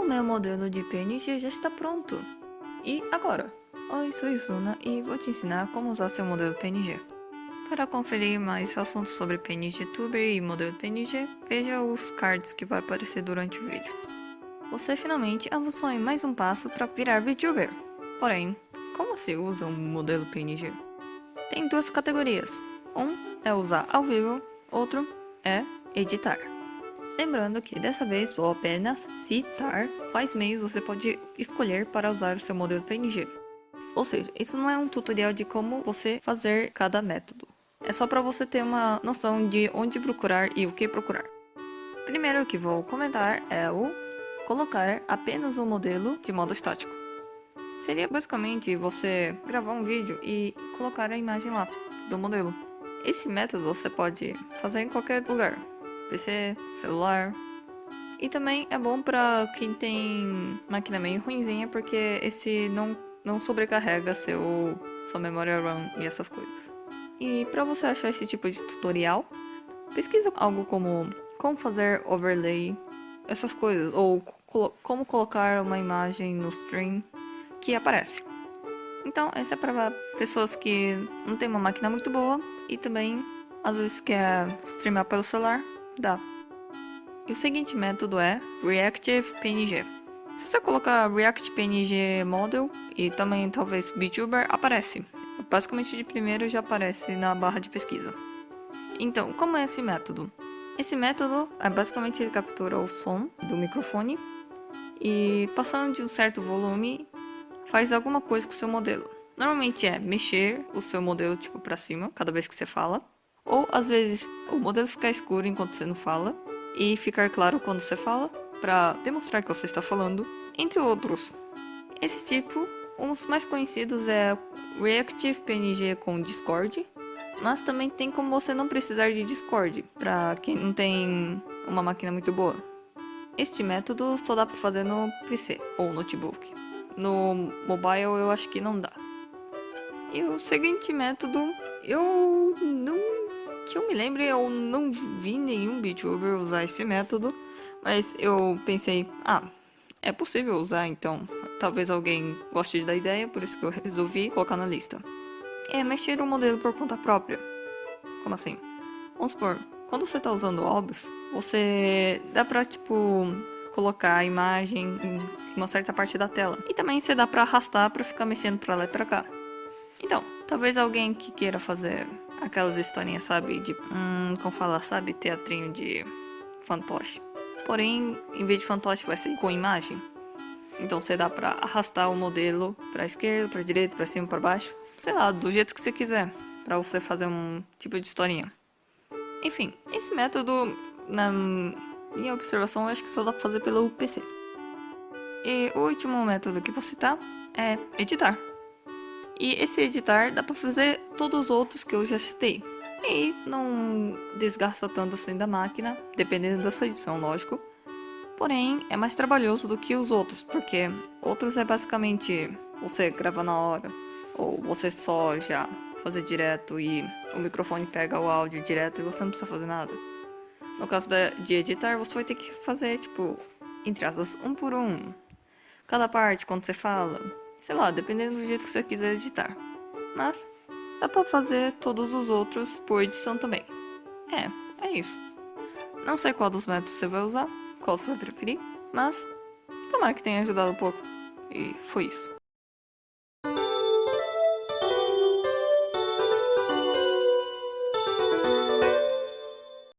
O meu modelo de PNG já está pronto. E agora? Oi, sou Isuna e vou te ensinar como usar seu modelo PNG. Para conferir mais assuntos sobre PNG Tuber e modelo PNG, veja os cards que vai aparecer durante o vídeo. Você finalmente avançou em mais um passo para virar VTuber. Porém, como se usa um modelo PNG? Tem duas categorias. Um é usar ao vivo, outro é editar. Lembrando que dessa vez vou apenas citar quais meios você pode escolher para usar o seu modelo PNG. Ou seja, isso não é um tutorial de como você fazer cada método. É só para você ter uma noção de onde procurar e o que procurar. Primeiro que vou comentar é o colocar apenas o modelo de modo estático. Seria basicamente você gravar um vídeo e colocar a imagem lá do modelo. Esse método você pode fazer em qualquer lugar, PC, celular. E também é bom para quem tem máquina meio ruinzinha, porque esse não sobrecarrega sua memória RAM e essas coisas. E para você achar esse tipo de tutorial, pesquisa algo como fazer overlay, essas coisas, ou como colocar uma imagem no stream que aparece. Então, esse é para pessoas que não tem uma máquina muito boa e também às vezes quer streamar pelo celular, dá. E o seguinte método é Reactive PNG. Se você colocar React PNG Model e também talvez VTuber, aparece. Basicamente de primeiro já aparece na barra de pesquisa. Então, como é esse método? Esse método é basicamente ele captura o som do microfone e passando de um certo volume faz alguma coisa com o seu modelo. Normalmente é mexer o seu modelo tipo para cima cada vez que você fala, ou às vezes o modelo ficar escuro enquanto você não fala e ficar claro quando você fala para demonstrar que você está falando, entre outros. Esse tipo, uns mais conhecidos é Reactive PNG com Discord, mas também tem como você não precisar de Discord para quem não tem uma máquina muito boa. Este método só dá para fazer no PC ou notebook. No mobile eu acho que não dá. E o seguinte método, eu não que eu me lembre, eu não vi nenhum VTuber usar esse método, mas eu pensei, é possível usar, então talvez alguém goste da ideia, por isso que eu resolvi colocar na lista. É mexer o modelo por conta própria. Como assim? Vamos supor, quando você tá usando o OBS, você dá pra, tipo, colocar a imagem em uma certa parte da tela. E também você dá pra arrastar pra ficar mexendo pra lá e pra cá. Então, talvez alguém que queira fazer aquelas historinhas, sabe, de, como falar, sabe, teatrinho de fantoche. Porém, em vez de fantoche vai ser com imagem. Então você dá pra arrastar o modelo pra esquerda, pra direita, pra cima, pra baixo. Sei lá, do jeito que você quiser. Pra você fazer um tipo de historinha. Enfim, esse método, na minha observação, eu acho que só dá pra fazer pelo PC. E o último método que vou citar é editar. E esse editar dá pra fazer todos os outros que eu já citei. E não desgasta tanto assim da máquina, dependendo da sua edição, lógico. Porém, é mais trabalhoso do que os outros, porque outros é basicamente você gravar na hora, ou você só já fazer direto e o microfone pega o áudio direto e você não precisa fazer nada. No caso de editar, você vai ter que fazer, tipo, entre aspas, um por um. Cada parte, quando você fala. Sei lá, dependendo do jeito que você quiser editar. Mas dá pra fazer todos os outros por edição também. É isso. Não sei qual dos métodos você vai usar, qual você vai preferir, mas tomara que tenha ajudado um pouco. E foi isso.